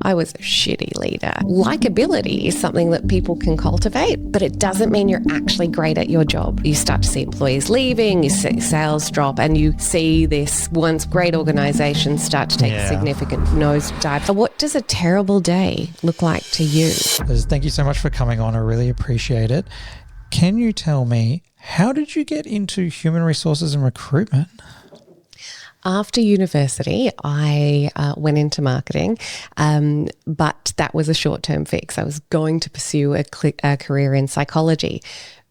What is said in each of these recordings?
I was a shitty leader. Likability is something that people can cultivate, but it doesn't mean you're actually great at your job. You start to see employees leaving, you see sales drop, and you see this once great organizations start to take a significant nosedive. So what does a terrible day look like to you? Liz, thank you so much for coming on. I really appreciate it. Can you tell me, how did you get into human resources and recruitment? After university, I went into marketing, but that was a short-term fix. I was going to pursue a career in psychology.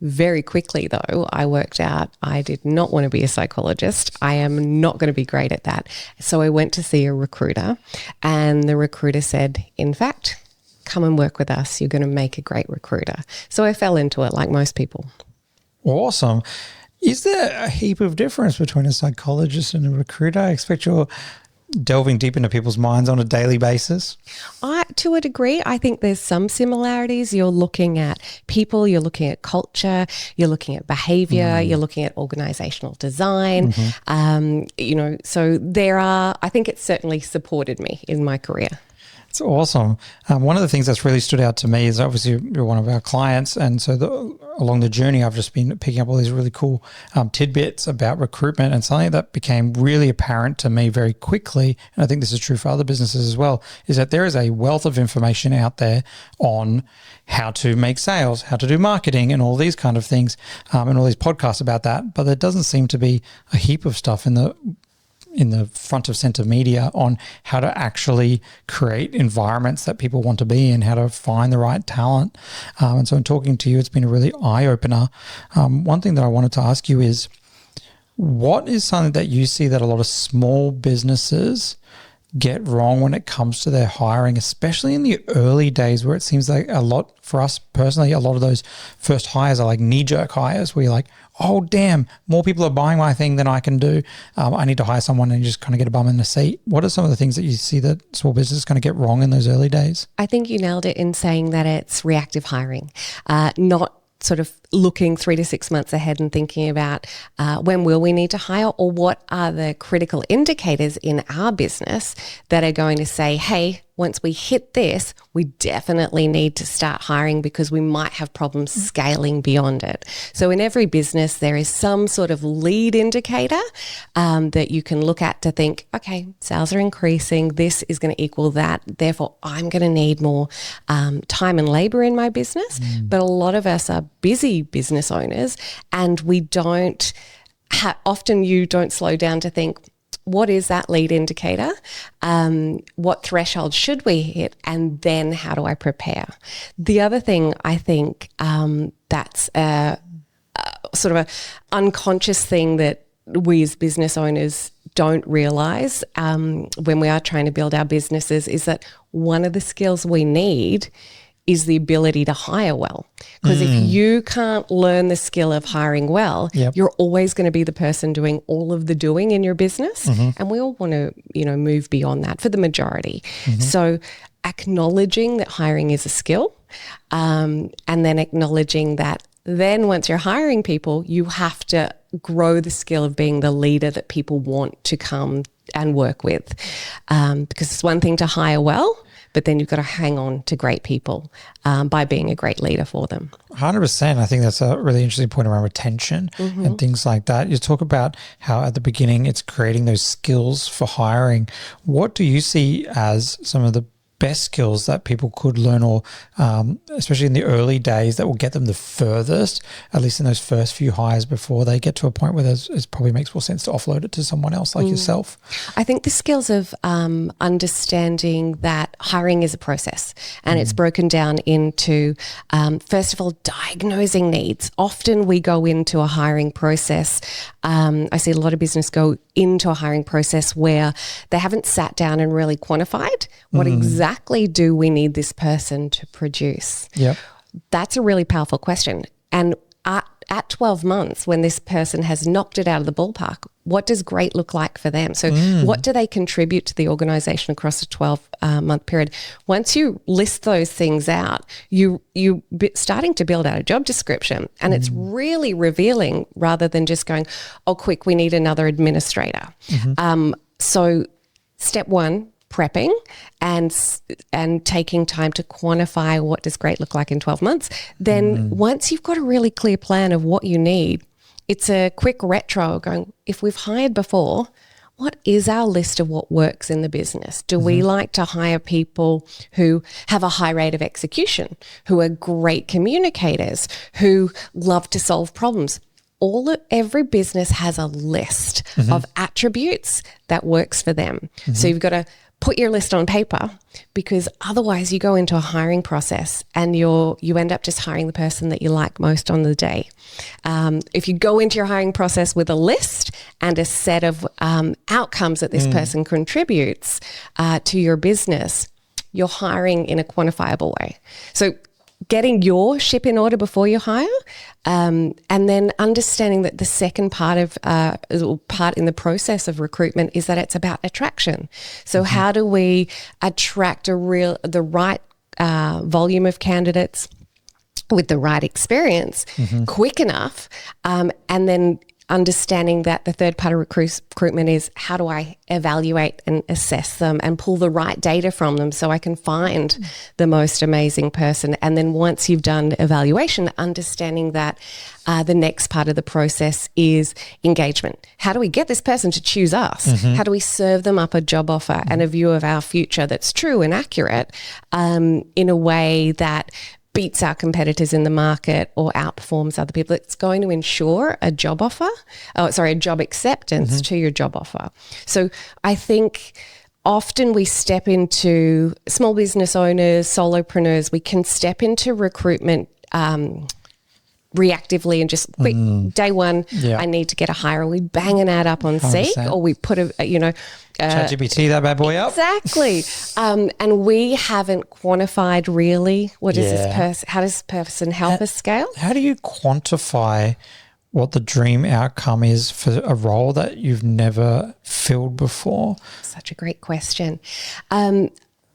Very quickly, though, I worked out I did not want to be a psychologist. I am not going to be great at that. So I went to see a recruiter, and the recruiter said, in fact, come and work with us. You're going to make a great recruiter. So I fell into it like most people. Awesome. Is there a heap of difference between a psychologist and a recruiter? I expect you're delving deep into people's minds on a daily basis. To a degree, I think there's some similarities. You're looking at people, you're looking at culture, you're looking at behaviour, you're looking at organisational design. So there are, I think it's certainly supported me in my career. It's awesome. One of the things that's really stood out to me is obviously you're one of our clients. And so along the journey, I've just been picking up all these really cool tidbits about recruitment, and something that became really apparent to me very quickly, and I think this is true for other businesses as well, is that there is a wealth of information out there on how to make sales, how to do marketing and all these kind of things, and all these podcasts about that. But there doesn't seem to be a heap of stuff in the front of center media on how to actually create environments that people want to be in, how to find the right talent. And so in talking to you, it's been a really eye-opener. One thing that I wanted to ask you is, what is something that you see that a lot of small businesses get wrong when it comes to their hiring, especially in the early days, where it seems like a lot, for us personally, a lot of those first hires are like knee-jerk hires where you're like, oh, damn, more people are buying my thing than I can do. I need to hire someone, and you just kind of get a bum in the seat. What are some of the things that you see that small business is going to get wrong in those early days? I think you nailed it in saying that it's reactive hiring, not sort of looking 3 to 6 months ahead and thinking about when will we need to hire, or what are the critical indicators in our business that are going to say, hey, once we hit this, we definitely need to start hiring because we might have problems scaling beyond it. So in every business, there is some sort of lead indicator that you can look at to think, okay, sales are increasing. This is going to equal that. Therefore, I'm going to need more time and labor in my business. But a lot of us are busy business owners, and we don't often you don't slow down to think, what is that lead indicator? What threshold should we hit? And then how do I prepare? The other thing I think that's a sort of a unconscious thing that we as business owners don't realise when we are trying to build our businesses is that one of the skills we need is the ability to hire well. Because if you can't learn the skill of hiring well, you're always going to be the person doing all of the doing in your business. And we all want to, move beyond that for the majority. So acknowledging that hiring is a skill, and then acknowledging that then once you're hiring people, you have to grow the skill of being the leader that people want to come and work with. Because it's one thing to hire well, but then you've got to hang on to great people by being a great leader for them. 100%. I think that's a really interesting point around retention and things like that. You talk about how at the beginning it's creating those skills for hiring. What do you see as some of the best skills that people could learn, or especially in the early days, that will get them the furthest, at least in those first few hires before they get to a point where it probably makes more sense to offload it to someone else like yourself? I think the skills of understanding that hiring is a process, and it's broken down into, first of all, diagnosing needs. Often we go into a hiring process. I see a lot of business go into a hiring process where they haven't sat down and really quantified what exactly do we need this person to produce. That's a really powerful question. And at 12 months, when this person has knocked it out of the ballpark, what does great look like for them? So what do they contribute to the organization across a 12-month period? Once you list those things out, you starting to build out a job description, and it's really revealing rather than just going, oh, quick, we need another administrator. So step one, prepping and taking time to quantify what does great look like in 12 months, then once you've got a really clear plan of what you need, it's a quick retro going, if we've hired before, what is our list of what works in the business? Do we like to hire people who have a high rate of execution, who are great communicators, who love to solve problems? Every business has a list of attributes that works for them. So you've got to put your list on paper, because otherwise you go into a hiring process and you end up just hiring the person that you like most on the day. If you go into your hiring process with a list and a set of outcomes that this person contributes to your business, you're hiring in a quantifiable way. So getting your ship in order before you hire, and then understanding that the second part in the process of recruitment is that it's about attraction. So how do we attract the right volume of candidates with the right experience quick enough, and then understanding that the third part of recruitment is how do I evaluate and assess them and pull the right data from them so I can find the most amazing person. And then once you've done evaluation, understanding that the next part of the process is engagement. How do we get this person to choose us? How do we serve them up a job offer and a view of our future that's true and accurate in a way that beats our competitors in the market or outperforms other people? It's going to ensure a job acceptance to your job offer. So I think often we step into small business owners, solopreneurs, we can step into recruitment reactively and just quick, day one, I need to get a hire. We bang an ad up on Seek, or we put ChatGPT that bad boy up. Exactly. And we haven't quantified really what is this person, how does this person help us scale? How do you quantify what the dream outcome is for a role that you've never filled before? Such a great question.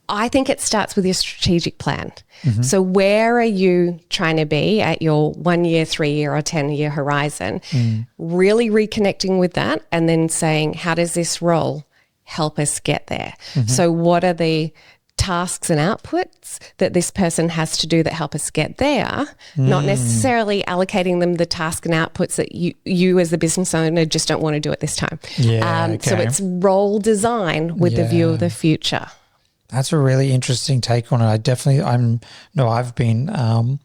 I think it starts with your strategic plan. So where are you trying to be at your 1 year, 3 year or 10-year horizon? Really reconnecting with that and then saying, how does this role help us get there? So what are the tasks and outputs that this person has to do that help us get there, not necessarily allocating them the task and outputs that you as the business owner just don't want to do at this time. So it's role design with the view of the future. That's a really interesting take on it. I've been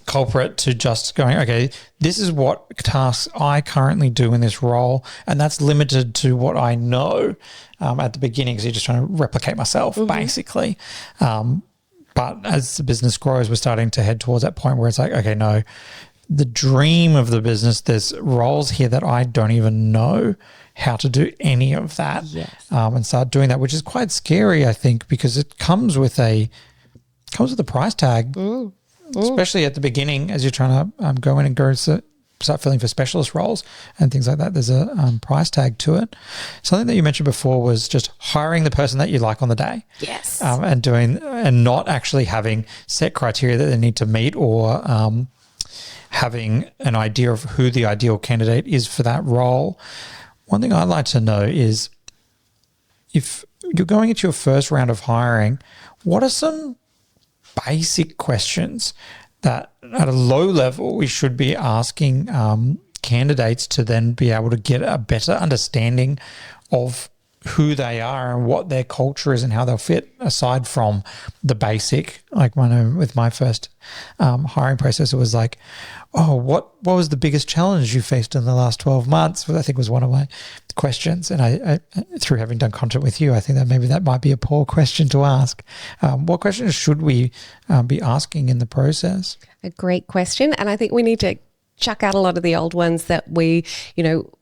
culprit to just going, okay, this is what tasks I currently do in this role, and that's limited to what I know at the beginning, because you're just trying to replicate myself, basically. But as the business grows, we're starting to head towards that point where it's like, okay, no, the dream of the business, there's roles here that I don't even know how to do any of that, and start doing that, which is quite scary, I think, because it comes with a price tag, especially at the beginning as you're trying to go in and start filling for specialist roles and things like that. There's a price tag to it. Something that you mentioned before was just hiring the person that you like on the day. Yes. And not actually having set criteria that they need to meet, or having an idea of who the ideal candidate is for that role. One thing I'd like to know is, if you're going into your first round of hiring, what are some basic questions that at a low level we should be asking candidates to then be able to get a better understanding of who they are and what their culture is and how they'll fit, aside from the basic? Like with my first hiring process, it was like, oh, what was the biggest challenge you faced in the last 12 months? Well, I think was one of my questions. And I through having done content with you, I think that maybe that might be a poor question to ask. What questions should we be asking in the process? A great question. And I think we need to chuck out a lot of the old ones that we,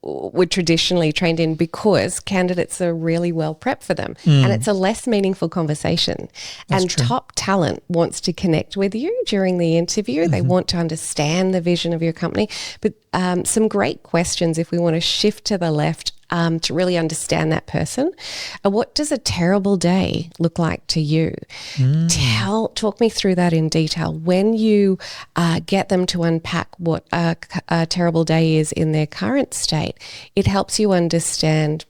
were traditionally trained in, because candidates are really well prepped for them, and it's a less meaningful conversation. That's true. Top talent wants to connect with you during the interview. They want to understand the vision of your company. But some great questions, if we want to shift to the left, to really understand that person. What does a terrible day look like to you? Talk me through that in detail. When you get them to unpack what a terrible day is in their current state, it helps you understand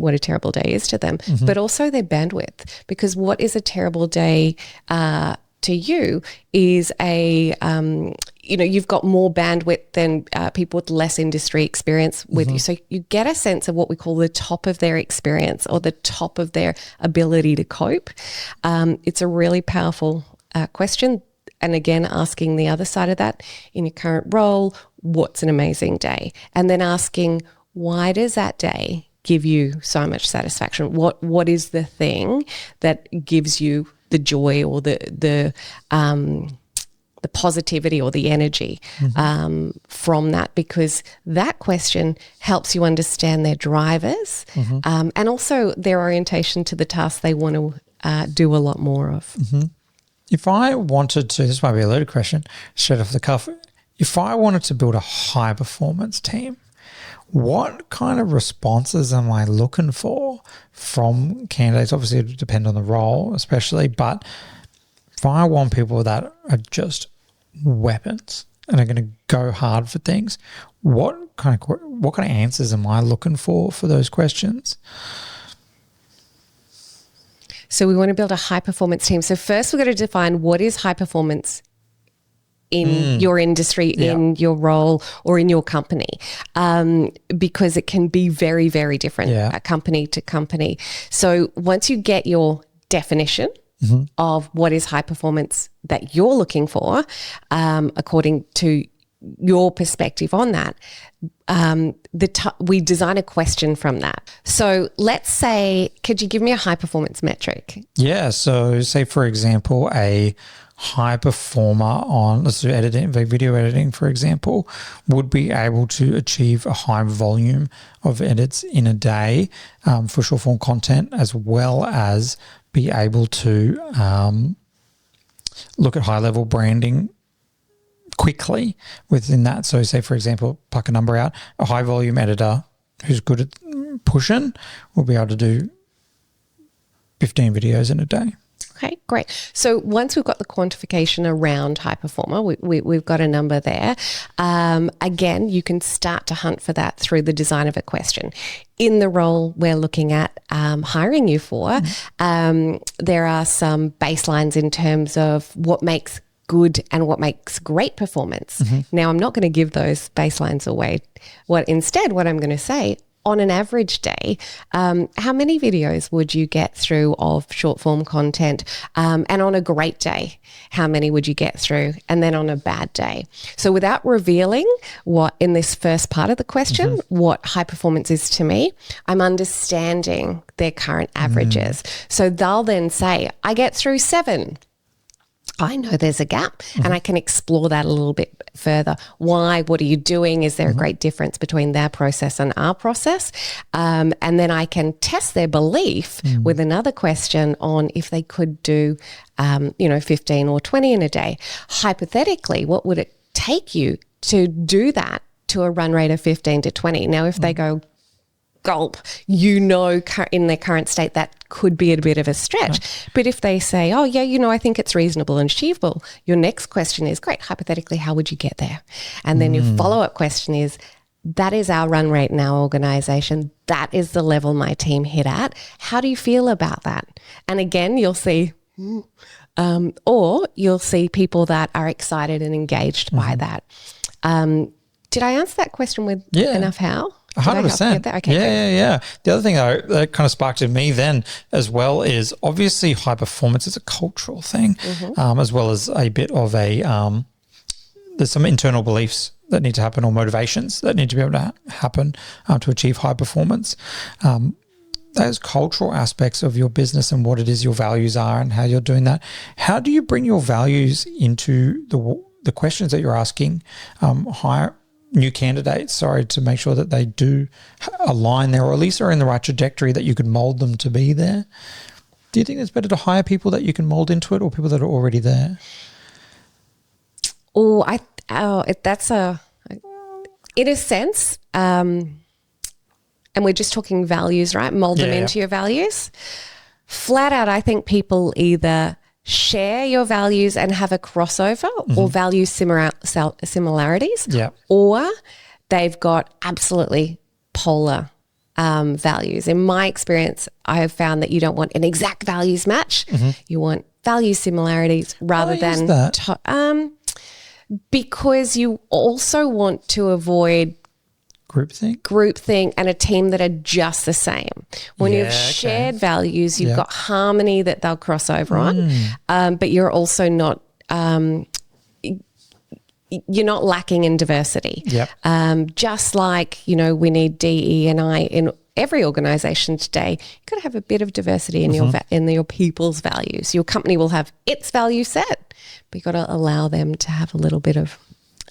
what a terrible day is to them, but also their bandwidth. Because what is a terrible day to you is you've got more bandwidth than people with less industry experience with you. So you get a sense of what we call the top of their experience or the top of their ability to cope. It's a really powerful question. And again, asking the other side of that, in your current role, what's an amazing day? And then asking, why does that day give you so much satisfaction? What is the thing that gives you the joy or the positivity or the energy from that? Because that question helps you understand their drivers and also their orientation to the task they want to do a lot more of. If I wanted to, this might be a loaded question, straight off the cuff. If I wanted to build a high performance team, what kind of responses am I looking for from candidates? Obviously, it would depend on the role, especially, but if I want people that are just weapons and are going to go hard for things, what kind of answers am I looking for those questions? So we want to build a high performance team. So first we've got to define what is high performance in your industry, in your role or in your company, because it can be very, very different company to company. So once you get your definition of what is high performance that you're looking for, according to your perspective on that, we design a question from that. So let's say, could you give me a high performance metric? Yeah. So say, for example, a high performer on, let's do editing, video editing, for example, would be able to achieve a high volume of edits in a day for short form content, as well as be able to look at high level branding quickly within that. So say, for example, pluck a number out, a high volume editor who's good at pushing will be able to do 15 videos in a day. Okay, great. So once we've got the quantification around high performer, we've got a number there. Again, you can start to hunt for that through the design of a question. In the role we're looking at hiring you for, there are some baselines in terms of what makes good and what makes great performance. Now, I'm not going to give those baselines away. What I'm going to say, on an average day, how many videos would you get through of short form content? And on a great day, how many would you get through? And then on a bad day. So without revealing what in this first part of the question, what high performance is to me, I'm understanding their current averages. So they'll then say, I get through 7. I know there's a gap and I can explore that a little bit further. Why? What are you doing? Is there a great difference between their process and our process? And then I can test their belief with another question on if they could do, 15 or 20 in a day. Hypothetically, what would it take you to do that to a run rate of 15 to 20? Now, if they go, gulp, in their current state, that could be a bit of a stretch. But if they say, oh, yeah, I think it's reasonable and achievable, your next question is, great, hypothetically, how would you get there? And then your follow-up question is, that is our run rate in our organisation. That is the level my team hit at. How do you feel about that? And again, you'll see, or you'll see people that are excited and engaged by that. Did I answer that question with enough how? 100%. Okay, yeah. The other thing that kind of sparked in me then as well is obviously high performance is a cultural thing, as well as a bit of there's some internal beliefs that need to happen or motivations that need to be able to happen to achieve high performance. Those cultural aspects of your business and what it is your values are and how you're doing that. How do you bring your values into the questions that you're asking new candidates, to make sure that they do align there, or at least are in the right trajectory that you can mold them to be there? Do you think it's better to hire people that you can mold into it or people that are already there? That's in a sense, and we're just talking values, right? Mold them into your values. Flat out, I think people either share your values and have a crossover or value similarities, or they've got absolutely polar values. In my experience, I have found that you don't want an exact values match. You want value similarities rather than because you also want to avoid groupthink and a team that are just the same. When you've shared values, you've got harmony that they'll cross over on, but you're also not you're not lacking in diversity. Just like, we need DE and I in every organisation today. You've got to have a bit of diversity in your people's values. Your company will have its value set, but you've got to allow them to have a little bit of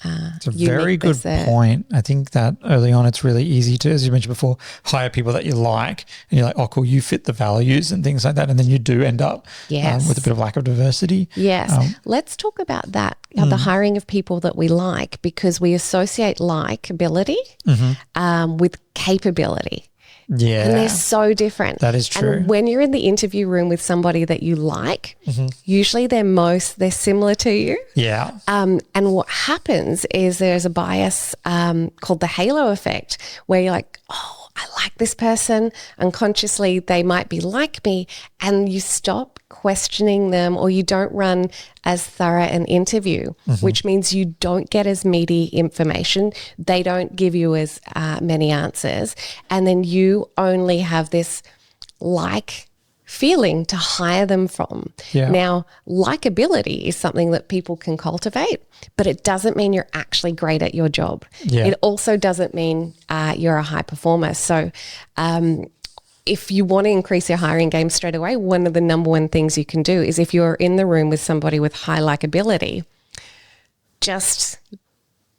it's a very good point. I think that early on it's really easy to, as you mentioned before, hire people that you like and you're like, oh, cool, you fit the values and things like that. And then you do end up with a bit of lack of diversity. Yes. Let's talk about that, the hiring of people that we like, because we associate likability with capability. Yeah. And they're so different. That is true. And when you're in the interview room with somebody that you like, usually they're similar to you. Yeah. And what happens is there's a bias called the halo effect, where you're like, oh, I like this person. Unconsciously, they might be like me. And you stop questioning them, or you don't run as thorough an interview, which means you don't get as meaty information. They don't give you as many answers. And then you only have this feeling to hire them from. Now, likability is something that people can cultivate, but it doesn't mean you're actually great at your job. It also doesn't mean you're a high performer. So if you want to increase your hiring game straight away, one of the number one things you can do is, if you're in the room with somebody with high likability, just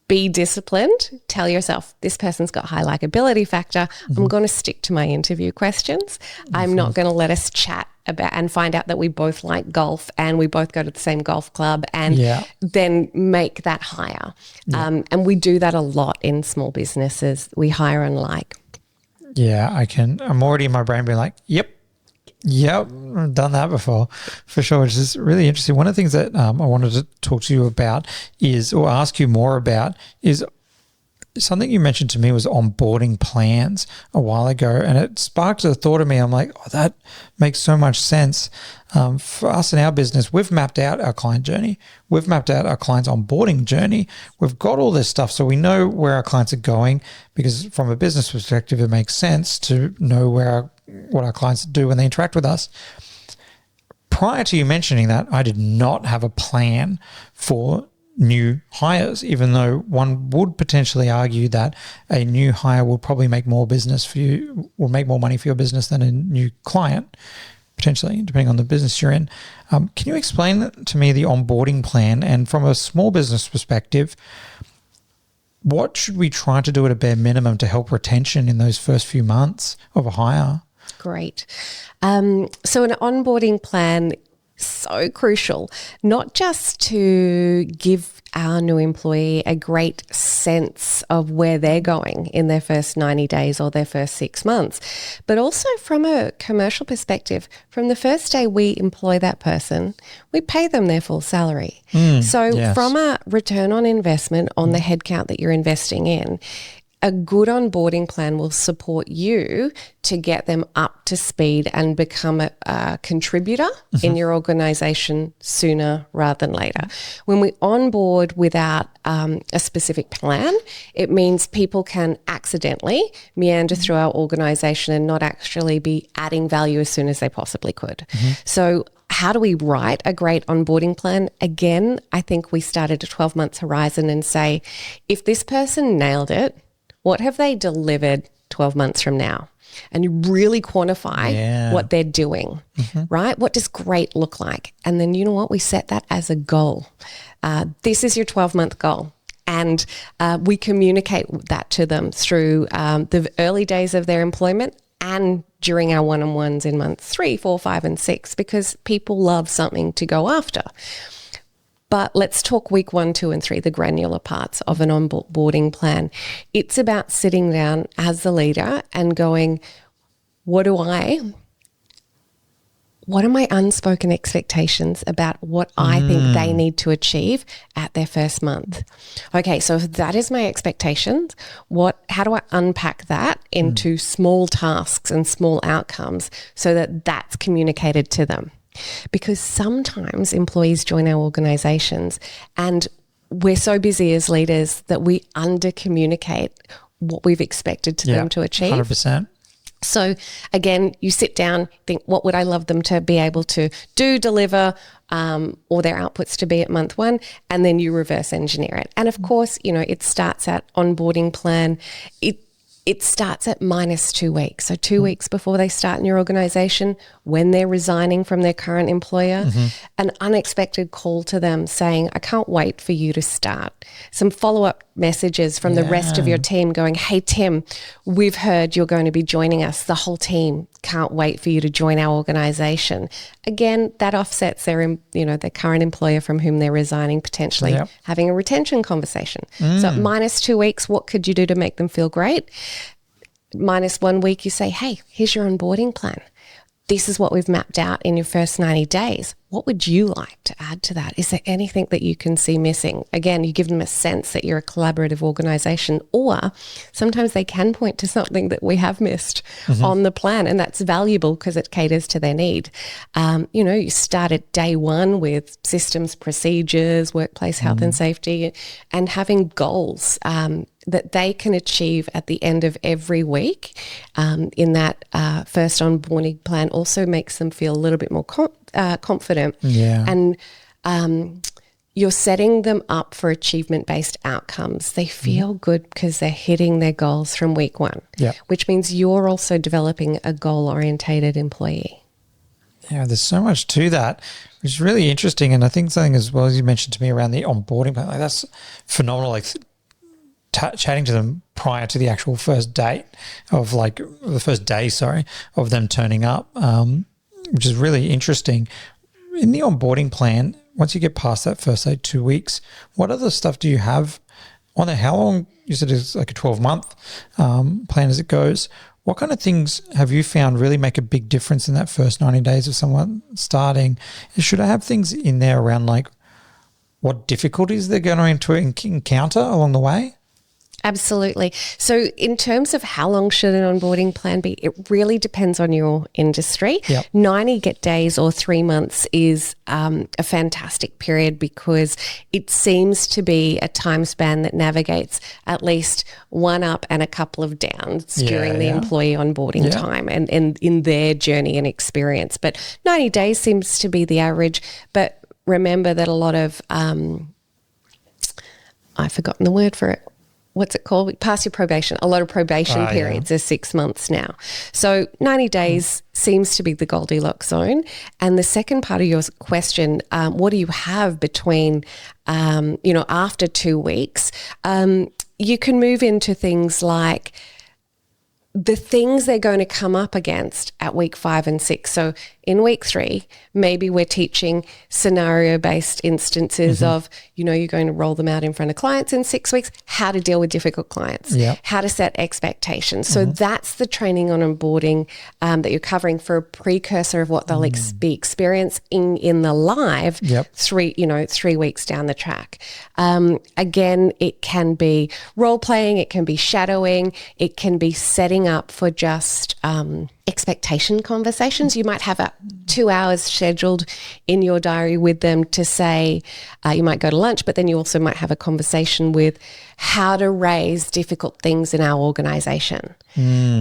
be disciplined. Tell yourself, this person's got high likability factor. I'm going to stick to my interview questions. I'm not going to let us chat about and find out that we both like golf and we both go to the same golf club and then make that hire. And we do that a lot in small businesses. We hire and like. Yeah, I'm already in my brain being like, yep, I've done that before for sure, which is really interesting. One of the things that I wanted to talk to you about or ask you more about is something you mentioned to me was onboarding plans a while ago, and it sparked a thought in me. I'm like, oh, that makes so much sense. For us in our business, we've mapped out our client journey. We've mapped out our client's onboarding journey. We've got all this stuff, so we know where our clients are going, because from a business perspective, it makes sense to know what our clients do when they interact with us. Prior to you mentioning that, I did not have a plan for new hires, even though one would potentially argue that a new hire will probably make more business for you, or make more money for your business than a new client, potentially, depending on the business you're in. Can you explain to me the onboarding plan? And from a small business perspective, what should we try to do at a bare minimum to help retention in those first few months of a hire? Great. So an onboarding plan, so crucial, not just to give our new employee a great sense of where they're going in their first 90 days or their first 6 months, but also from a commercial perspective. From the first day we employ that person, we pay them their full salary. From a return on investment on the headcount that you're investing in, a good onboarding plan will support you to get them up to speed and become a contributor in your organisation sooner rather than later. When we onboard without a specific plan, it means people can accidentally meander through our organisation and not actually be adding value as soon as they possibly could. So how do we write a great onboarding plan? Again, I think we start at a 12 months horizon and say, if this person nailed it, what have they delivered 12 months from now? And you really quantify what they're doing, right? What does great look like? And then you know what? We set that as a goal. This is your 12-month goal. And we communicate that to them through the early days of their employment and during our one-on-ones in months 3, 4, 5, and 6, because people love something to go after. But let's talk week 1, 2, and 3, the granular parts of an onboarding plan. It's about sitting down as the leader and going, what do I what are my unspoken expectations about what I think they need to achieve at their first month? Okay, so if that is my expectations, how do I unpack that into small tasks and small outcomes so that that's communicated to them? Because sometimes employees join our organizations and we're so busy as leaders that we under-communicate what we've expected them to achieve. 100%. So again, you sit down, think, what would I love them to be able to do, deliver, or their outputs to be at month one, and then you reverse engineer it. And of course, it starts at onboarding plan. It starts at -2 weeks. So 2 weeks before they start in your organization, when they're resigning from their current employer, an unexpected call to them saying, I can't wait for you to start. Some follow-up messages from the rest of your team going, hey, Tim, we've heard you're going to be joining us. The whole team can't wait for you to join our organization. Again, that offsets their current employer from whom they're resigning, potentially having a retention conversation. So at -2 weeks, what could you do to make them feel great? -1 week, you say, hey, here's your onboarding plan. This is what we've mapped out in your first 90 days. What would you like to add to that? Is there anything that you can see missing? Again, you give them a sense that you're a collaborative organization, or sometimes they can point to something that we have missed on the plan, and that's valuable because it caters to their need. You start at day one with systems, procedures, workplace health and safety, and having goals that they can achieve at the end of every week in that first onboarding plan also makes them feel a little bit more confident. Yeah. And you're setting them up for achievement-based outcomes. They feel good because they're hitting their goals from week one, which means you're also developing a goal-orientated employee. Yeah, there's so much to that, which is really interesting. And I think something as well as you mentioned to me around the onboarding, like that's phenomenal. Like chatting to them prior to the actual first date of the first day, of them turning up, which is really interesting. In the onboarding plan, once you get past that first 2 weeks, what other stuff do you have on there? How long? You said it's like a 12-month plan as it goes. What kind of things have you found really make a big difference in that first 90 days of someone starting? Should I have things in there around like what difficulties they're going to encounter along the way? Absolutely. So in terms of how long should an onboarding plan be, it really depends on your industry. 90 days or 3 months is a fantastic period because it seems to be a time span that navigates at least one up and a couple of downs during the employee onboarding time and in their journey and experience. But 90 days seems to be the average. But remember that a lot of, I've forgotten the word for it. What's it called? Pass your probation. A lot of probation periods are 6 months now. So 90 days seems to be the Goldilocks zone. And the second part of your question, what do you have between, after 2 weeks? You can move into things like the things they're going to come up against at week 5 and 6. So in week 3, maybe we're teaching scenario-based instances of, you're going to roll them out in front of clients in 6 weeks, how to deal with difficult clients, how to set expectations. So that's the training on onboarding that you're covering for a precursor of what they'll be experiencing in the live 3 weeks down the track. Again, it can be role-playing, it can be shadowing, it can be setting up for just expectation conversations. You might have 2 hours scheduled in your diary with them to say, you might go to lunch, but then you also might have a conversation with how to raise difficult things in our organization.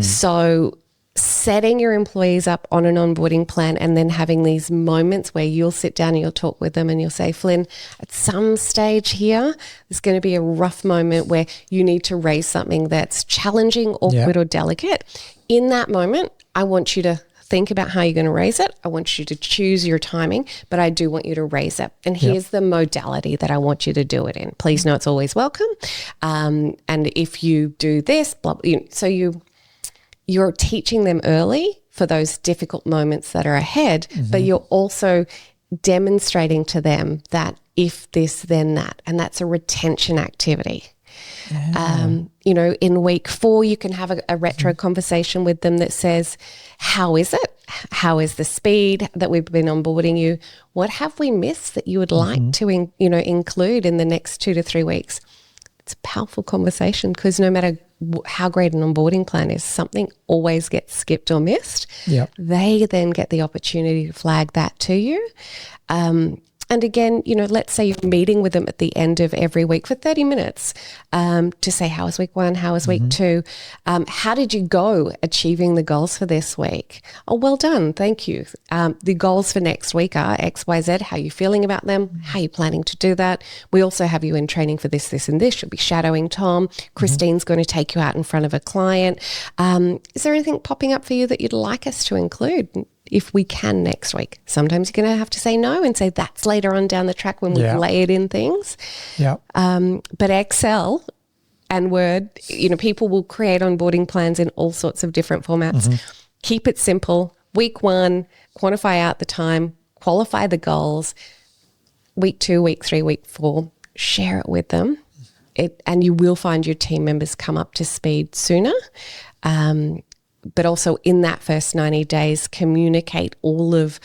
So setting your employees up on an onboarding plan and then having these moments where you'll sit down and you'll talk with them and you'll say, Flynn, at some stage here, there's going to be a rough moment where you need to raise something that's challenging, awkward, or delicate. In that moment, I want you to think about how you're going to raise it. I want you to choose your timing, but I do want you to raise it. And here's the modality that I want you to do it in. Please know it's always welcome. And if you do this, you're teaching them early for those difficult moments that are ahead, but you're also demonstrating to them that if this, then that, and that's a retention activity. In week 4, you can have a retro conversation with them that says, how is it? how is the speed that we've been onboarding you? What have we missed that you would like to include in the next 2 to 3 weeks? It's a powerful conversation, because no matter how great an onboarding plan is, something always gets skipped or missed. Yep. They then get the opportunity to flag that to you. And again, let's say you're meeting with them at the end of every week for 30 minutes to say, how was week 1? How was week 2? How did you go achieving the goals for this week? Oh, well done. Thank you. The goals for next week are X, Y, Z. How are you feeling about them? How are you planning to do that? We also have you in training for this, this, and this. You'll be shadowing Tom. Christine's going to take you out in front of a client. Is there anything popping up for you that you'd like us to include? If we can next week. Sometimes you're going to have to say no and say that's later on down the track when we've layered in things. Yeah. But Excel and Word, people will create onboarding plans in all sorts of different formats. Keep it simple. Week 1, quantify out the time, qualify the goals. Week 2, week 3, week 4, share it with them. And you will find your team members come up to speed sooner. But also in that first 90 days, communicate all of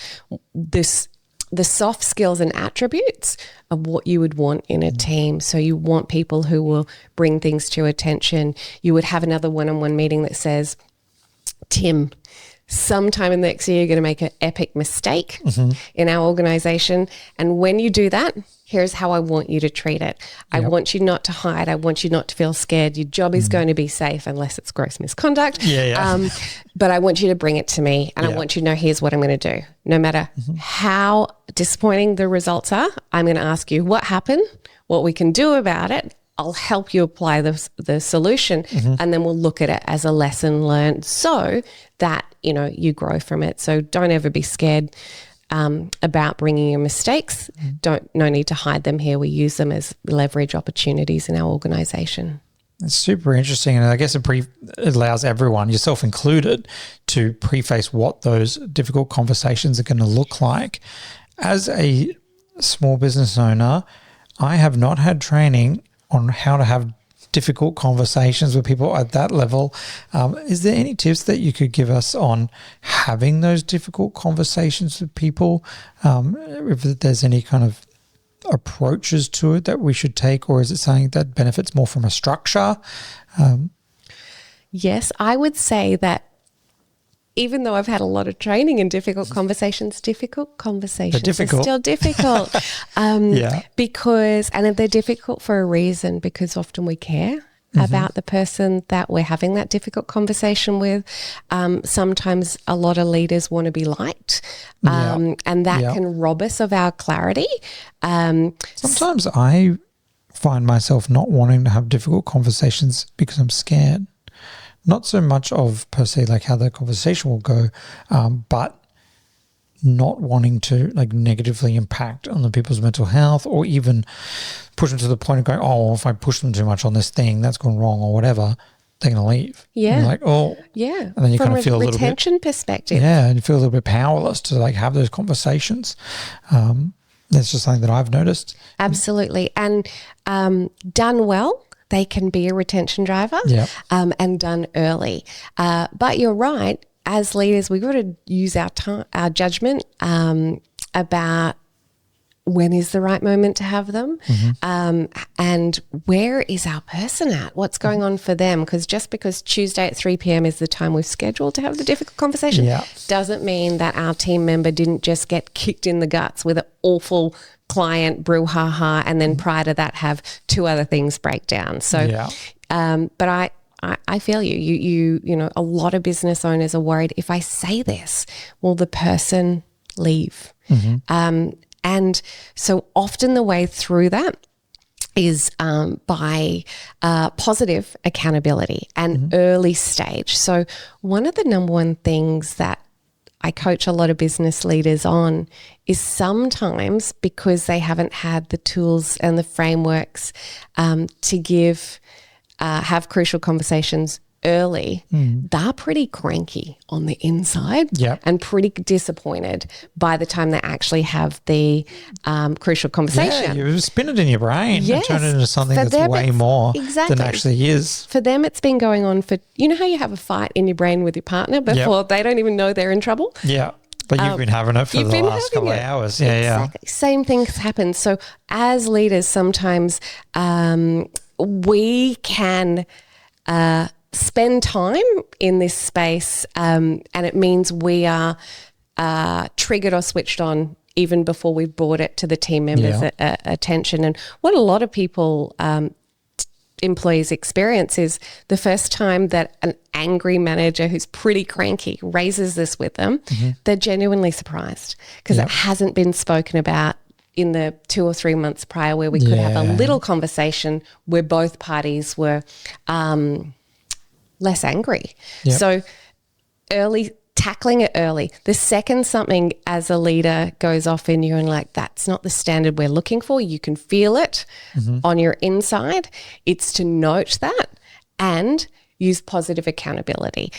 this, the soft skills and attributes of what you would want in a team. So you want people who will bring things to your attention. You would have another one-on-one meeting that says, Tim, sometime in the next year, you're going to make an epic mistake in our organization. And when you do that, here's how I want you to treat it. I want you not to hide. I want you not to feel scared. Your job is going to be safe unless it's gross misconduct. But I want you to bring it to me, and I want you to know here's what I'm going to do. No matter how disappointing the results are, I'm going to ask you what happened, what we can do about it. I'll help you apply the solution, and then we'll look at it as a lesson learned so that, you grow from it. So don't ever be scared about bringing your mistakes. No need to hide them here. We use them as leverage opportunities in our organization. It's super interesting. And I guess it allows everyone, yourself included, to preface what those difficult conversations are going to look like. As a small business owner, I have not had training on how to have difficult conversations with people at that level. Is there any tips that you could give us on having those difficult conversations with people? If there's any kind of approaches to it that we should take, or is it something that benefits more from a structure? Yes, I would say that even though I've had a lot of training in difficult conversations are still difficult. Because, and they're difficult for a reason, because often we care about the person that we're having that difficult conversation with. Sometimes a lot of leaders want to be liked, and that can rob us of our clarity. Sometimes I find myself not wanting to have difficult conversations because I'm scared. Not so much of per se like how the conversation will go, but not wanting to like negatively impact on the people's mental health, or even push them to the point of going, oh, if I push them too much on this thing that's gone wrong or whatever, they're going to leave. Yeah. And like, oh. Yeah. And then you From kind of feel a little bit. From a retention perspective. Yeah. And you feel a little bit powerless to like have those conversations. That's just something that I've noticed. Absolutely. And done well, they can be a retention driver, and done early. But you're right, as leaders, we've got to use our judgment about when is the right moment to have them, and where is our person at? What's going on for them? Because just because Tuesday at 3 p.m. is the time we've scheduled to have the difficult conversation doesn't mean that our team member didn't just get kicked in the guts with an awful client brouhaha, and then prior to that have 2 other things break down. So, but I feel you know, a lot of business owners are worried, if I say this, will the person leave? And so often the way through that is by positive accountability and early stage. So one of the number one things that I coach a lot of business leaders on is sometimes because they haven't had the tools and the frameworks to have crucial conversations early, they're pretty cranky on the inside and pretty disappointed by the time they actually have the crucial conversation. Yeah, you spin it in your brain and turn it into something that's way more than actually is. For them, it's been going on for, you know how you have a fight in your brain with your partner before they don't even know they're in trouble? Yeah. But you've been having it for the last couple of hours. Exactly. Same things happen. So as leaders, sometimes we can spend time in this space and it means we are triggered or switched on even before we've brought it to the team members' attention. And what a lot of people employees experience is the first time that an angry manager who's pretty cranky raises this with them, they're genuinely surprised because it hasn't been spoken about in the 2 or 3 months prior where we could have a little conversation where both parties were less angry. So tackling it early. The second something as a leader goes off in you and like, that's not the standard we're looking for, you can feel it on your inside. It's to note that and use positive accountability.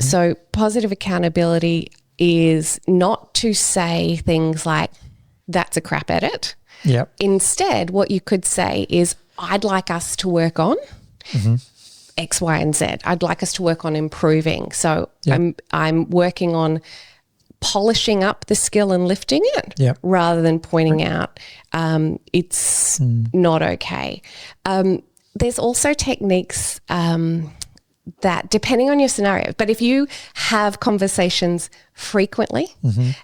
So positive accountability is not to say things like, that's a crap edit. Instead, what you could say is, I'd like us to work on X, Y, and Z. I'd like us to work on improving. So I'm working on polishing up the skill and lifting it rather than pointing out it's not okay. There's also techniques that depending on your scenario, but if you have conversations frequently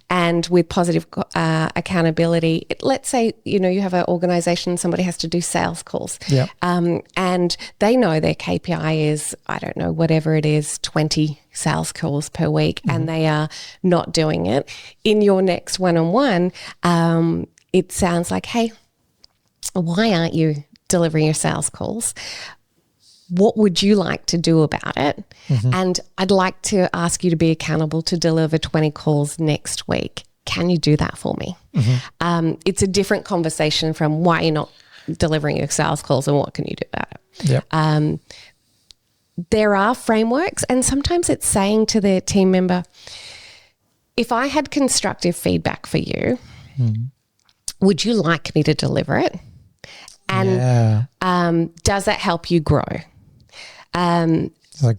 and with positive accountability, let's say, you know, you have an organization, somebody has to do sales calls and they know their KPI is, I don't know, whatever it is, 20 sales calls per week and they are not doing it. In your next one-on-one, it sounds like, hey, why aren't you delivering your sales calls? What would you like to do about it? And I'd like to ask you to be accountable to deliver 20 calls next week. Can you do that for me? It's a different conversation from why you're not delivering your sales calls and what can you do about it. There are frameworks and sometimes it's saying to the team member, if I had constructive feedback for you, would you like me to deliver it? And does that help you grow? It's like,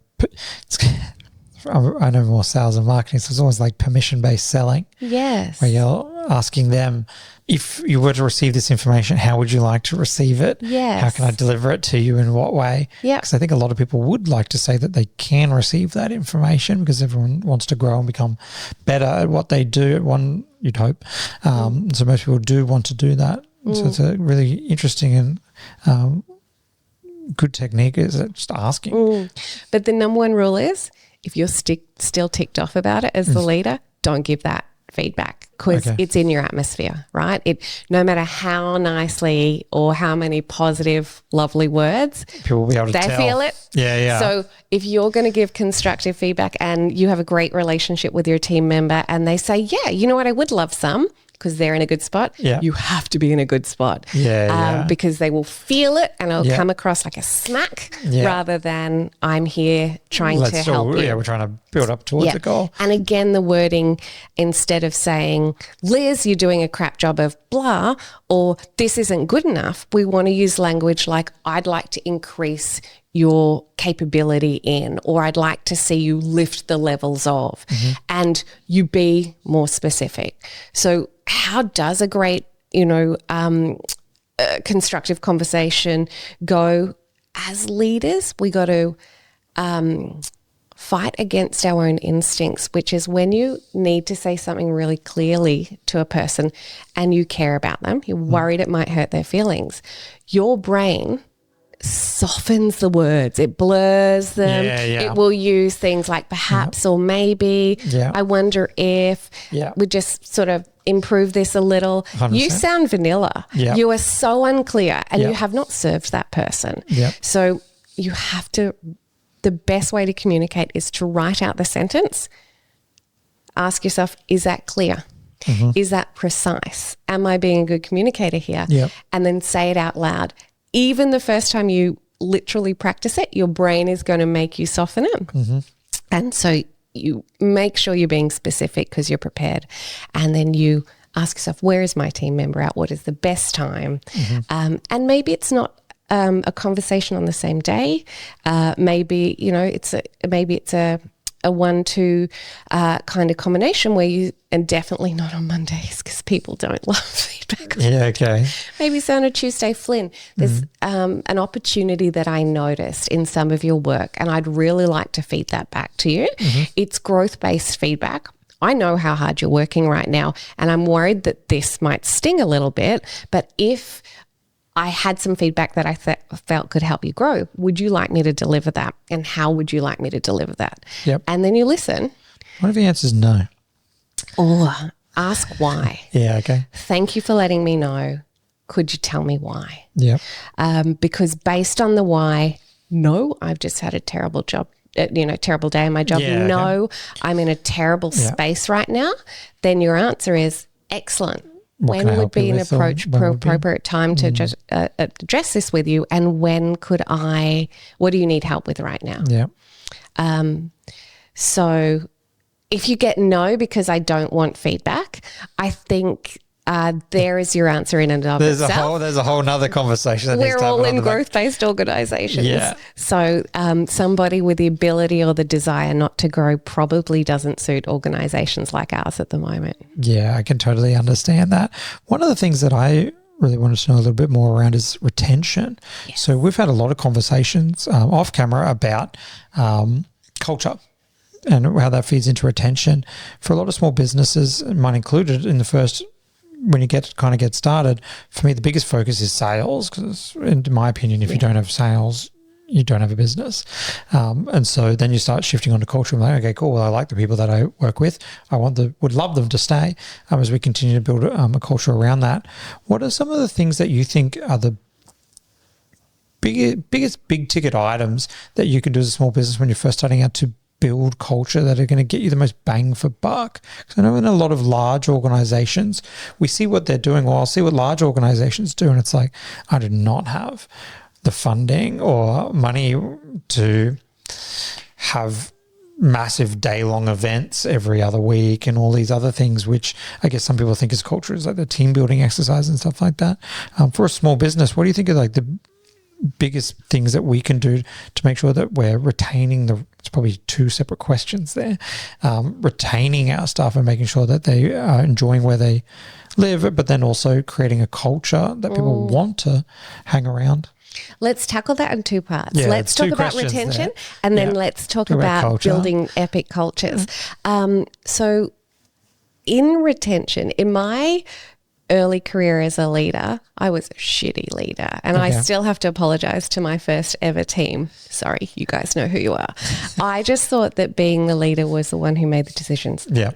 I know more sales and marketing, so it's almost like permission-based selling. Yes. Where you're asking them, if you were to receive this information, how would you like to receive it? Yes. How can I deliver it to you in what way? Because I think a lot of people would like to say that they can receive that information because everyone wants to grow and become better at what they do. You'd hope. So most people do want to do that. So it's a really interesting and good technique is just asking. But the number one rule is if you're still ticked off about it as the leader, don't give that feedback because it's in your atmosphere, right? No matter how nicely or how many positive, lovely words, people will be able to tell. Feel it. So if you're going to give constructive feedback and you have a great relationship with your team member and they say, yeah, you know what, I would love some, because they're in a good spot, you have to be in a good spot because they will feel it and it'll come across like a smack rather than I'm here trying to help you. Yeah, we're trying to build up towards the goal. And again, the wording, instead of saying, Liz, you're doing a crap job of blah, or this isn't good enough, we want to use language like, I'd like to increase your capability in, or I'd like to see you lift the levels of, and you be more specific. So how does a great, constructive conversation go? As leaders, we got to fight against our own instincts, which is when you need to say something really clearly to a person and you care about them, you're worried it might hurt their feelings, your brain softens the words, it blurs them, it will use things like perhaps or maybe, I wonder if, we just sort of improve this a little. 100%. You sound vanilla. You are so unclear and you have not served that person. So you have to, the best way to communicate is to write out the sentence, ask yourself, is that clear? Is that precise? Am I being a good communicator here? And then say it out loud. Even the first time you literally practice it, your brain is going to make you soften it. Mm-hmm. And so you make sure you're being specific because you're prepared. And then you ask yourself, where is my team member at? What is the best time? Mm-hmm. And maybe it's not a conversation on the same day. Maybe, it's a 1-2 kind of combination where you, and definitely not on Mondays because people don't love feedback. Yeah, okay. Maybe so on a Tuesday, Flynn. There's an opportunity that I noticed in some of your work, and I'd really like to feed that back to you. Mm-hmm. It's growth-based feedback. I know how hard you're working right now, and I'm worried that this might sting a little bit, but if I had some feedback that I felt could help you grow, would you like me to deliver that? And how would you like me to deliver that? Yep. And then you listen. What if the answer is no? Or ask why. Yeah, okay. Thank you for letting me know. Could you tell me why? Yeah. Because based on the why, no, I've just had a terrible job. Terrible day in my job. Yeah, no, okay. I'm in a terrible space right now. Then your answer is excellent. When would be an appropriate time to just address this with you? And what do you need help with right now? Yeah. So if you get no because I don't want feedback, I think there is your answer in and of itself. There's a whole nother conversation. We're all in growth-based organizations. Yeah. So somebody with the ability or the desire not to grow probably doesn't suit organizations like ours at the moment. Yeah, I can totally understand that. One of the things that I really wanted to know a little bit more around is retention. Yes. So we've had a lot of conversations off camera about culture and how that feeds into retention. For a lot of small businesses, mine included, in the first when you get started, for me, the biggest focus is sales, because in my opinion, if you don't have sales, you don't have a business. And so then you start shifting onto culture. I'm like, okay, cool. Well, I like the people that I work with. would love them to stay as we continue to build a culture around that. What are some of the things that you think are the biggest big ticket items that you can do as a small business when you're first starting out to build culture that are going to get you the most bang for buck? Because I know in a lot of large organizations, we see what they're doing, or I'll see what large organizations do, and it's like, I do not have the funding or money to have massive day-long events every other week and all these other things, which I guess some people think is culture, is like the team building exercise and stuff like that. For a small business, what do you think are like the biggest things that we can do to make sure that we're retaining it's probably two separate questions there, retaining our staff and making sure that they are enjoying where they live, but then also creating a culture that people want to hang around? Let's tackle that in two parts. Yeah, let's talk about retention and then let's talk about building epic cultures. So in retention, in my early career as a leader, I was a shitty leader, and I still have to apologize to my first ever team. Sorry, you guys know who you are. I just thought that being the leader was the one who made the decisions. Yeah.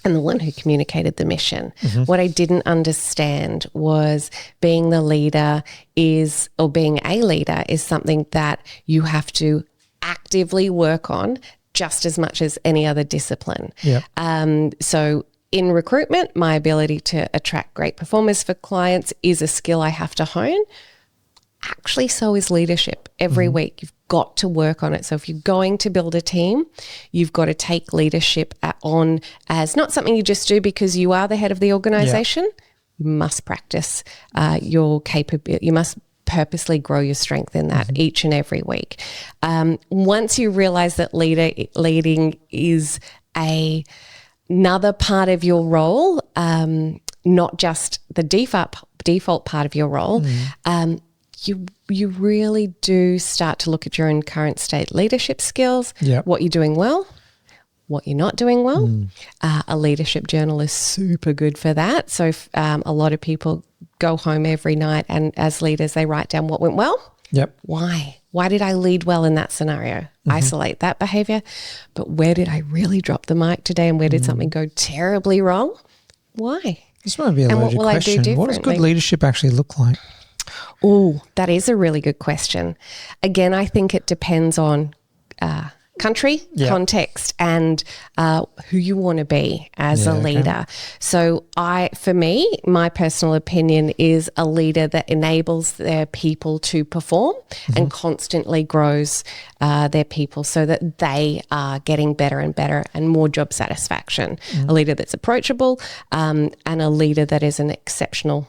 And the one who communicated the mission. Mm-hmm. What I didn't understand was being the leader being a leader is something that you have to actively work on just as much as any other discipline. Yeah. So in recruitment, my ability to attract great performers for clients is a skill I have to hone. Actually, so is leadership. Every week, you've got to work on it. So if you're going to build a team, you've got to take leadership on as not something you just do because you are the head of the organization. Yeah. You must practice your capability. You must purposely grow your strength in that each and every week. Once you realize that leading is another part of your role, not just the default part of your role, you really do start to look at your own current state leadership skills, what you're doing well, what you're not doing well. A leadership journal is super good for that. So a lot of people go home every night and as leaders, they write down what went well. Yep. Why? Why did I lead well in that scenario? Isolate that behavior. But where did I really drop the mic today, and where did something go terribly wrong? Why? This might be a loaded question. What does good leadership actually look like? Oh, that is a really good question. Again, I think it depends on country, context, and who you want to be as a leader. So for me, my personal opinion is a leader that enables their people to perform and constantly grows their people so that they are getting better and better and more job satisfaction. A leader that's approachable and a leader that is an exceptional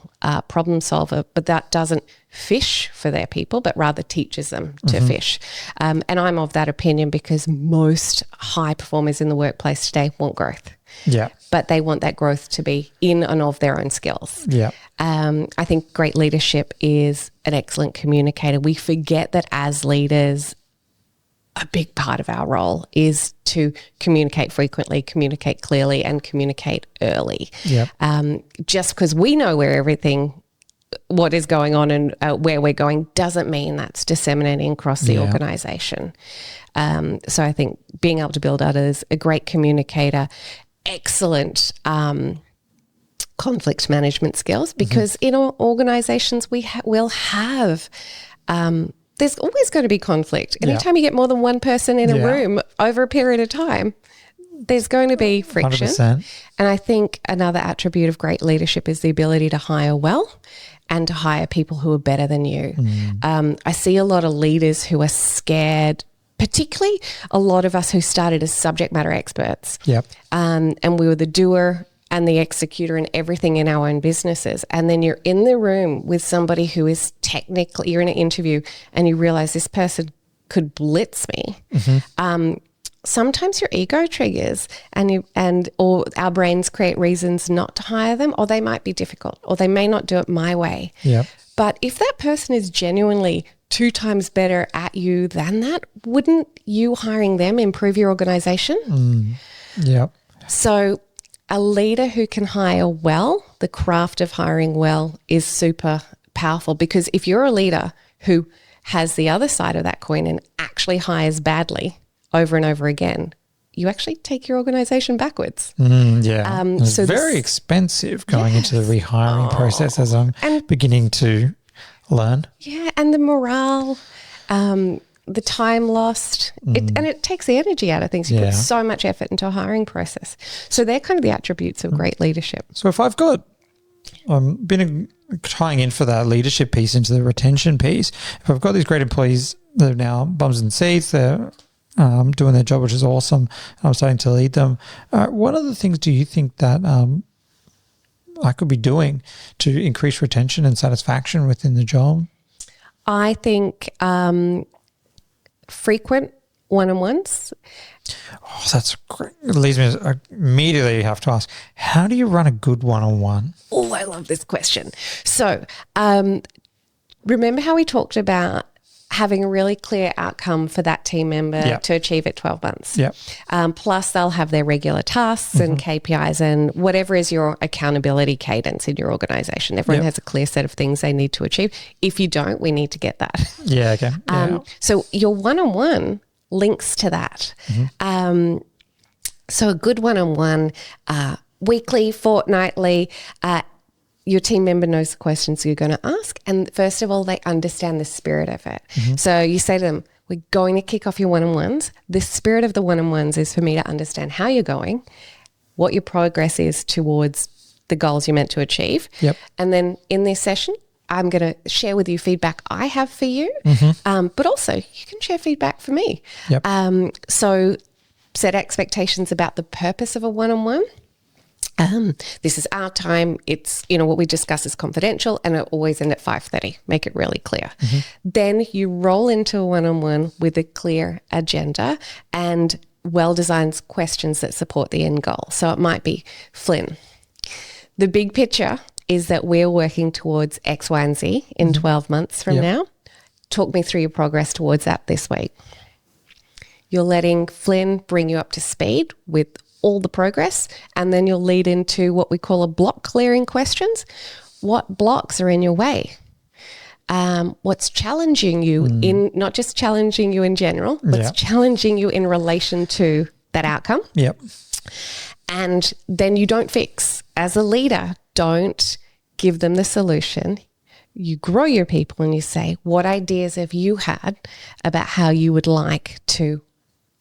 problem solver, but that doesn't fish for their people, but rather teaches them to fish. And I'm of that opinion because most high performers in the workplace today want growth. Yeah. But they want that growth to be in and of their own skills. Yeah. I think great leadership is an excellent communicator. We forget that as leaders, a big part of our role is to communicate frequently, communicate clearly, and communicate early. Yeah. Just because we know what is going on and where we're going doesn't mean that's disseminating across the organisation. So I think being able to build others, a great communicator, excellent conflict management skills, because in our organisations will have there's always going to be conflict. Anytime you get more than one person in a room over a period of time, there's going to be friction. 100%. And I think another attribute of great leadership is the ability to hire well and to hire people who are better than you. I see a lot of leaders who are scared, particularly a lot of us who started as subject matter experts. And we were the doer and the executor and everything in our own businesses. And then you're in the room with somebody who is technically, you're in an interview and you realize this person could blitz me. Sometimes your ego triggers or our brains create reasons not to hire them, or they might be difficult, or they may not do it my way. But if that person is genuinely 2 times better at you than that, wouldn't you hiring them improve your organization? So a leader who can hire well, the craft of hiring well is super powerful, because if you're a leader who has the other side of that coin and actually hires badly over and over again, you actually take your organization backwards. It's very expensive going into the rehiring process, as I'm beginning to learn. And the morale, the time lost, and it takes the energy out of things. You put so much effort into a hiring process. So they're kind of the attributes of great leadership. So if I've got, been tying in for that leadership piece into the retention piece, if I've got these great employees that are now bums in seats, they're doing their job, which is awesome, I'm starting to lead them. What other things do you think that I could be doing to increase retention and satisfaction within the job? I think frequent one-on-ones. Oh, that's great. It leads me to immediately have to ask, how do you run a good one-on-one? Oh, I love this question. So remember how we talked about having a really clear outcome for that team member to achieve at 12 months. Plus they'll have their regular tasks and KPIs and whatever is your accountability cadence in your organisation. Everyone has a clear set of things they need to achieve. If you don't, we need to get that. So your one-on-one links to that. So a good one-on-one, weekly, fortnightly, your team member knows the questions you're going to ask. And first of all, they understand the spirit of it. So you say to them, we're going to kick off your one-on-ones. The spirit of the one-on-ones is for me to understand how you're going, what your progress is towards the goals you're meant to achieve. And then in this session, I'm going to share with you feedback I have for you, but also you can share feedback for me. So set expectations about the purpose of a one-on-one. This is our time. It's, what we discuss is confidential, and it always end at 5:30. Make it really clear. Then you roll into a one-on-one with a clear agenda and well-designed questions that support the end goal. So it might be, Flynn, the big picture is that we're working towards X, Y, and Z in 12 months from now. Talk me through your progress towards that this week. You're letting Flynn bring you up to speed with all the progress, and then you'll lead into what we call a block clearing questions. What blocks are in your way? What's challenging you in, not just challenging you in general, what's challenging you in relation to that outcome? And then you don't fix. As a leader, don't give them the solution. You grow your people and you say, what ideas have you had about how you would like to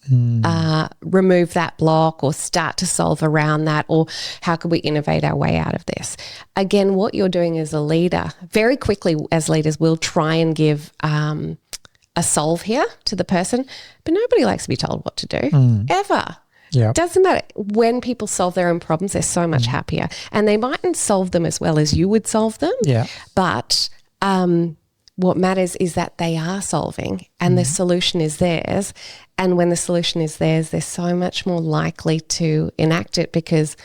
remove that block or start to solve around that, or how could we innovate our way out of this? Again, what you're doing as a leader, very quickly as leaders, we'll try and give a solve here to the person, but nobody likes to be told what to do, ever. Yeah. Doesn't matter. When people solve their own problems, they're so much happier. And they mightn't solve them as well as you would solve them. Yeah. But what matters is that they are solving and the solution is theirs. And when the solution is theirs, they're so much more likely to enact it because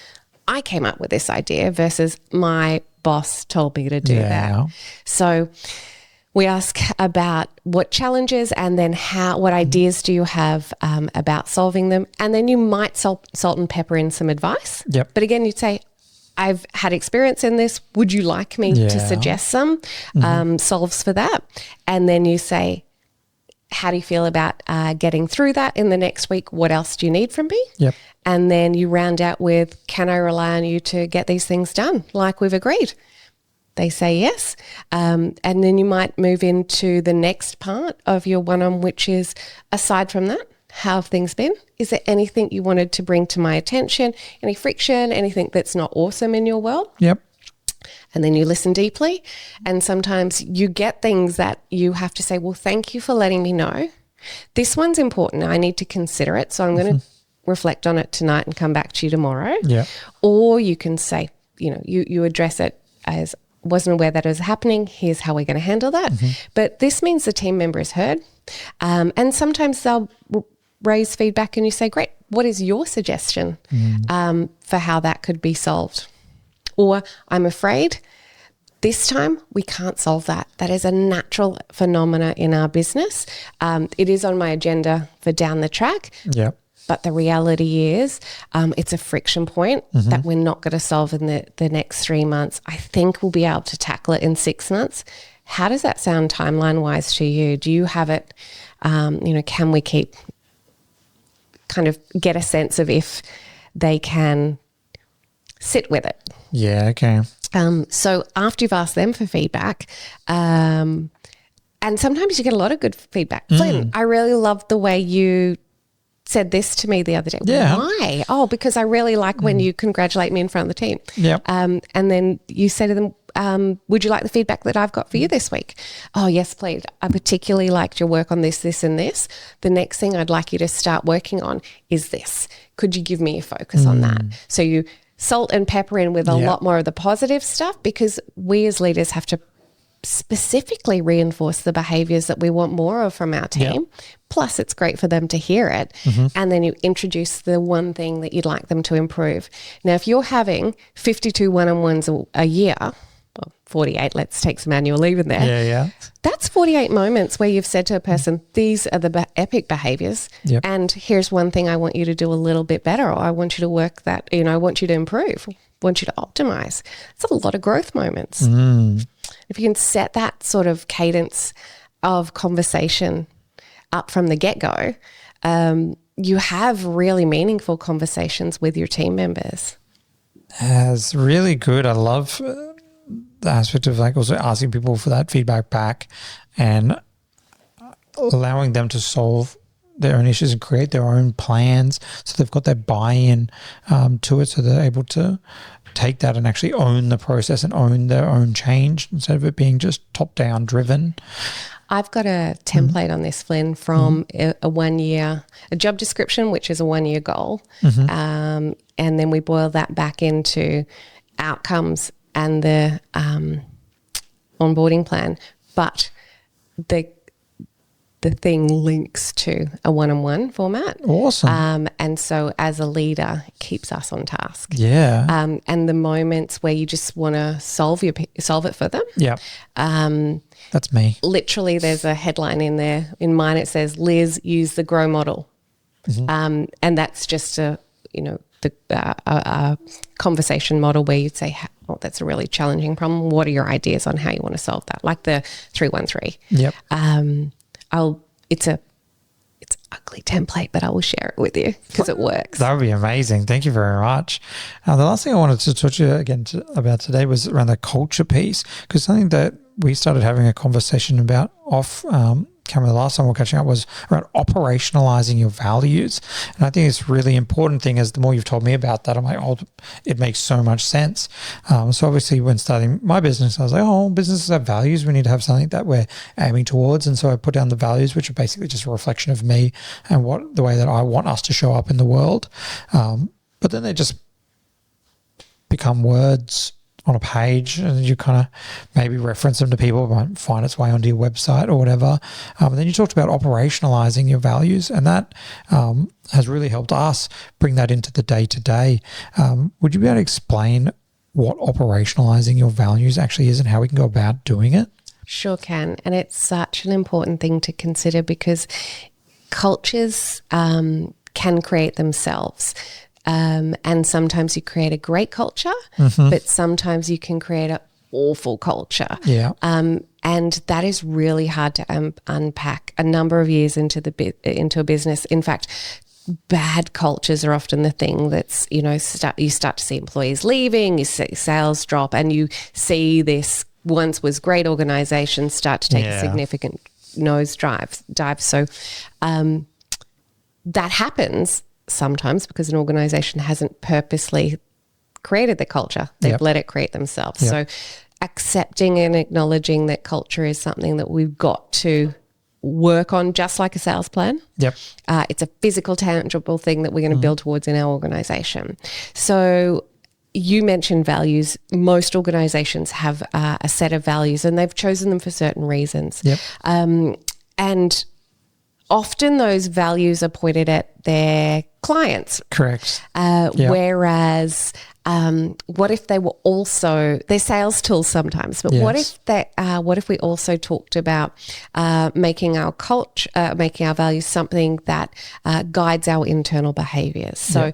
I came up with this idea versus my boss told me to do that. So we ask about what challenges and then what ideas do you have about solving them. And then you might salt and pepper in some advice. Yep. But again, you'd say, I've had experience in this. Would you like me to suggest some solves for that? And then you say, how do you feel about getting through that in the next week? What else do you need from me? Yep. And then you round out with, can I rely on you to get these things done like we've agreed? They say yes. And then you might move into the next part of your one-on, which is, aside from that, how have things been? Is there anything you wanted to bring to my attention? Any friction, anything that's not awesome in your world? Yep. And then you listen deeply. And sometimes you get things that you have to say, well, thank you for letting me know. This one's important. I need to consider it. So I'm going to reflect on it tonight and come back to you tomorrow. Yeah. Or you can say, you address it as, wasn't aware that it was happening. Here's how we're going to handle that. But this means the team member is heard. And sometimes they'll raise feedback and you say, great, what is your suggestion for how that could be solved? Or I'm afraid this time we can't solve that. That is a natural phenomena in our business. It is on my agenda for down the track. Yep. But the reality is it's a friction point that we're not going to solve in the next 3 months. I think we'll be able to tackle it in 6 months. How does that sound timeline-wise to you? Do you have it, can we keep kind of get a sense of if they can sit with it? Yeah, okay. So after you've asked them for feedback, and sometimes you get a lot of good feedback. Flynn, I really loved the way you said this to me the other day. Yeah. Why? Oh, because I really like when you congratulate me in front of the team. Yep. And then you say to them, would you like the feedback that I've got for you this week? Oh, yes, please. I particularly liked your work on this, this, and this. The next thing I'd like you to start working on is this. Could you give me a focus on that? So you salt and pepper in with a lot more of the positive stuff, because we as leaders have to specifically reinforce the behaviours that we want more of from our team. Plus, it's great for them to hear it. And then you introduce the one thing that you'd like them to improve. Now, if you're having 52 one-on-ones a year, well, 48, let's take some annual leave in there. Yeah. That's 48 moments where you've said to a person, these are the epic behaviours. And here's one thing I want you to do a little bit better, or I want you to work that, I want you to improve, I want you to optimize. It's a lot of growth moments. If you can set that sort of cadence of conversation up from the get-go, you have really meaningful conversations with your team members. That's really good. I love the aspect of like also asking people for that feedback back and allowing them to solve their own issues and create their own plans, so they've got that buy-in to it, so they're able to take that and actually own the process and own their own change instead of it being just top-down driven. I've got a template on this, Flynn, from a 1 year, a job description, which is a 1 year goal. And then we boil that back into outcomes and the onboarding plan. But the thing links to a one-on-one format. Awesome. And so as a leader, it keeps us on task. Yeah. And the moments where you just want to solve it for them. Yeah. That's me. Literally, there's a headline in there. In mine, it says, Liz, use the GROW model. And that's just a conversation model where you'd say, oh, that's a really challenging problem. What are your ideas on how you want to solve that? Like the 313. Yep. It's ugly template, but I will share it with you because it works. That would be amazing. Thank you very much. The last thing I wanted to talk to you again about today was around the culture piece, because something that we started having a conversation about off can't remember the last time we were catching up, was around operationalizing your values. And I think it's a really important thing. As the more you've told me about that, I'm like, oh, it makes so much sense. So obviously when starting my business, I was like, oh, businesses have values. We need to have something that we're aiming towards. And so I put down the values, which are basically just a reflection of me and what the way that I want us to show up in the world. But then they just become words on a page, and you kind of maybe reference them to people, might find its way onto your website or whatever. And then you talked about operationalizing your values, and that has really helped us bring that into the day-to-day. Would you be able to explain what operationalizing your values actually is and how we can go about doing it? Sure can. And it's such an important thing to consider, because cultures can create themselves. And sometimes you create a great culture, but sometimes you can create an awful culture. Yeah. And that is really hard to unpack a number of years into a business. In fact, bad cultures are often the thing that's, you start to see employees leaving, you see sales drop, and you see this once was great organization start to take a significant dive. So that happens sometimes because an organization hasn't purposely created the culture. They've let it create themselves. So accepting and acknowledging that culture is something that we've got to work on, just like a sales plan. It's a physical, tangible thing that we're going to build towards in our organization. So you mentioned values. Most organizations have a set of values, and they've chosen them for certain reasons. And often those values are pointed at their clients. Correct. Whereas what if they were also, they're sales tools sometimes, but what if we also talked about making our culture, making our values something that guides our internal behaviors. So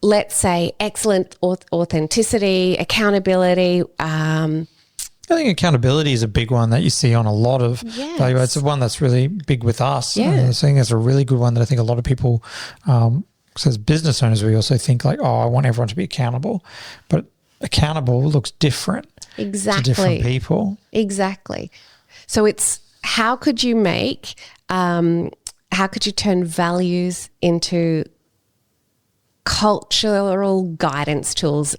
let's say excellent authenticity, accountability. I think accountability is a big one that you see on a lot of value adds. It's one that's really big with us. I think it's a really good one that I think a lot of people, as business owners, we also think like, oh, I want everyone to be accountable. But accountable looks different to different people. Exactly. So it's how could you turn values into cultural guidance tools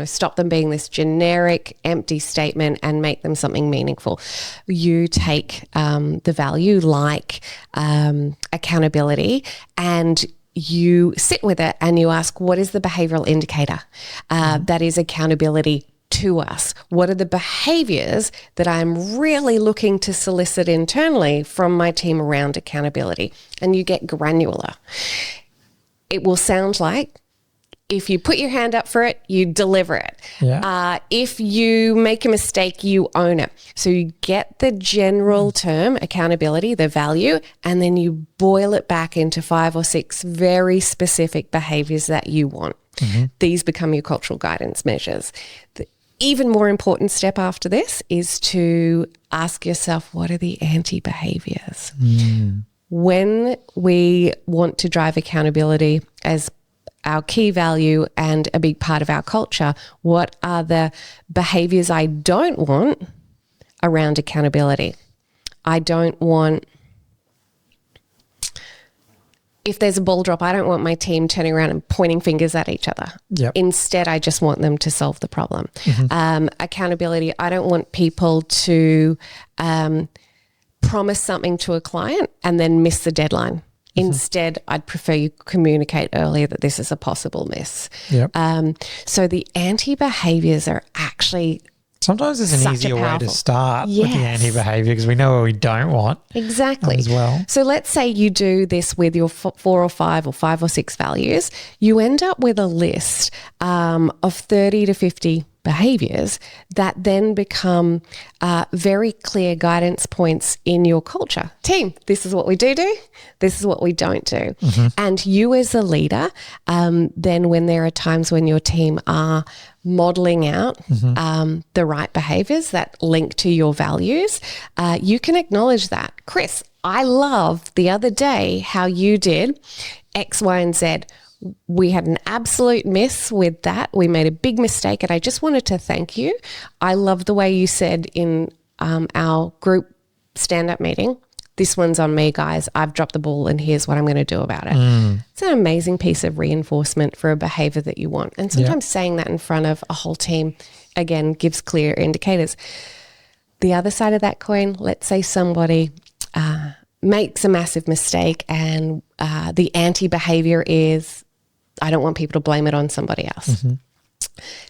stop them being this generic empty statement and make them something meaningful. You take the value like accountability, and you sit with it and you ask, what is the behavioral indicator that is accountability to us? What are the behaviors that I'm really looking to solicit internally from my team around accountability? And you get granular. It will sound like if you put your hand up for it, you deliver it. If you make a mistake, you own it. So you get the general term, accountability, the value, and then you boil it back into 5 or 6 very specific behaviors that you want. These become your cultural guidance measures. The even more important step after this is to ask yourself, what are the anti-behaviors? When we want to drive accountability as our key value and a big part of our culture, what are the behaviors I don't want around accountability? I don't want, if there's a ball drop, I don't want my team turning around and pointing fingers at each other. Instead, I just want them to solve the problem. Accountability, I don't want people to promise something to a client and then miss the deadline. Instead, I'd prefer you communicate earlier that this is a possible miss. So the anti-behaviors are actually sometimes it's an easier way to start with the anti-behavior, because we know what we don't want. As well. So let's say you do this with your 4 or 5 or 5 or 6 values. You end up with a list of 30 to 50 behaviors that then become very clear guidance points in your culture. Team, this is what we do. This is what we don't do. And you as a leader, then when there are times when your team are modeling out the right behaviors that link to your values, you can acknowledge that. Chris, I love the other day how you did X, Y, and Z. We had an absolute miss with that. We made a big mistake, and I just wanted to thank you. I love the way you said in our group stand-up meeting. This one's on me, guys. I've dropped the ball and here's what I'm going to do about it. It's an amazing piece of reinforcement for a behavior that you want. And sometimes saying that in front of a whole team, again, gives clear indicators. The other side of that coin, let's say somebody makes a massive mistake and the anti-behavior is, I don't want people to blame it on somebody else.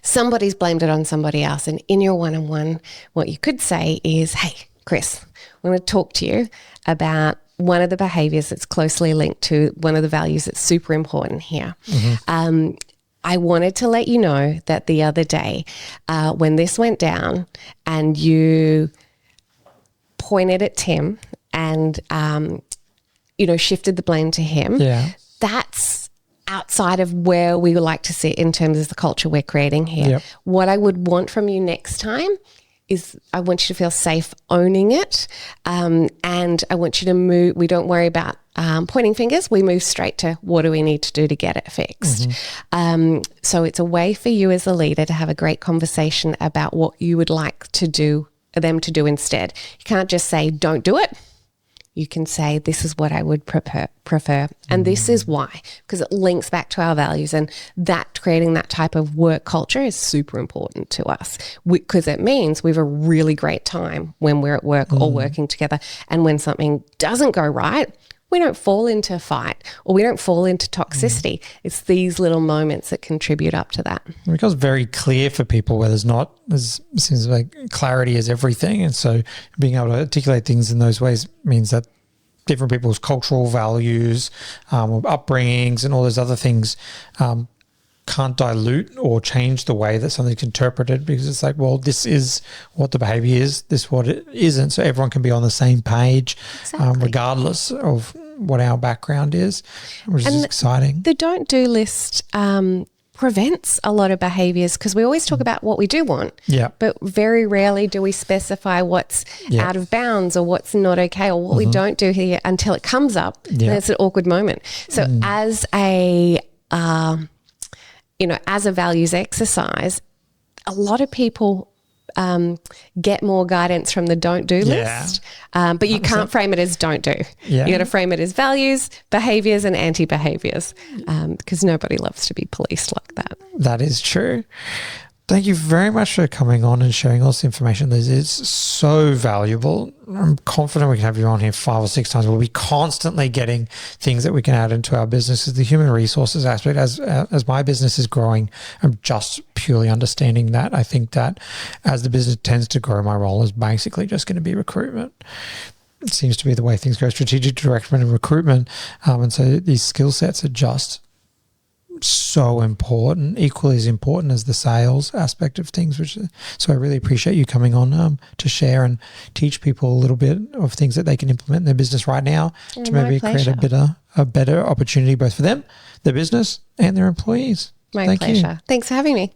Somebody's blamed it on somebody else. And in your one-on-one, what you could say is, hey, Chris, I want to talk to you about one of the behaviors that's closely linked to one of the values that's super important here. I wanted to let you know that the other day when this went down and you pointed at Tim and, shifted the blame to him, that's outside of where we would like to sit in terms of the culture we're creating here. What I would want from you next time is I want you to feel safe owning it. And I want you to move. We don't worry about pointing fingers. We move straight to what do we need to do to get it fixed. So it's a way for you as a leader to have a great conversation about what you would like them to do instead. You can't just say, don't do it. You can say, this is what I would prefer. And this is why, because it links back to our values, and that creating that type of work culture is super important to us because it means we have a really great time when we're at work all working together. And when something doesn't go right, we don't fall into fight or we don't fall into toxicity. It's these little moments that contribute up to that. It becomes very clear for people where it seems like clarity is everything. And so being able to articulate things in those ways means that different people's cultural values, upbringings and all those other things can't dilute or change the way that something's interpreted, because it's like, well, this is what the behavior is, this is what it isn't. So everyone can be on the same page, regardless of what our background is, which is exciting. The don't do list prevents a lot of behaviors because we always talk about what we do want, but very rarely do we specify what's out of bounds or what's not okay or what we don't do here until it comes up. And it's an awkward moment. So as a as a values exercise, a lot of people get more guidance from the don't do list, but you can't frame it as don't do. You got to frame it as values, behaviors and anti-behaviors, because nobody loves to be policed like that. That is true. Thank you very much for coming on and sharing all this information. This is so valuable. I'm confident we can have you on here 5 or 6 times. We'll be constantly getting things that we can add into our businesses. The human resources aspect, as my business is growing, I'm just purely understanding that. I think that as the business tends to grow, my role is basically just going to be recruitment. It seems to be the way things go, strategic direction and recruitment. And so these skill sets are just so important, equally as important as the sales aspect of things. So I really appreciate you coming on to share and teach people a little bit of things that they can implement in their business right now to maybe create a better opportunity both for them, their business, and their employees. My pleasure. Thanks for having me.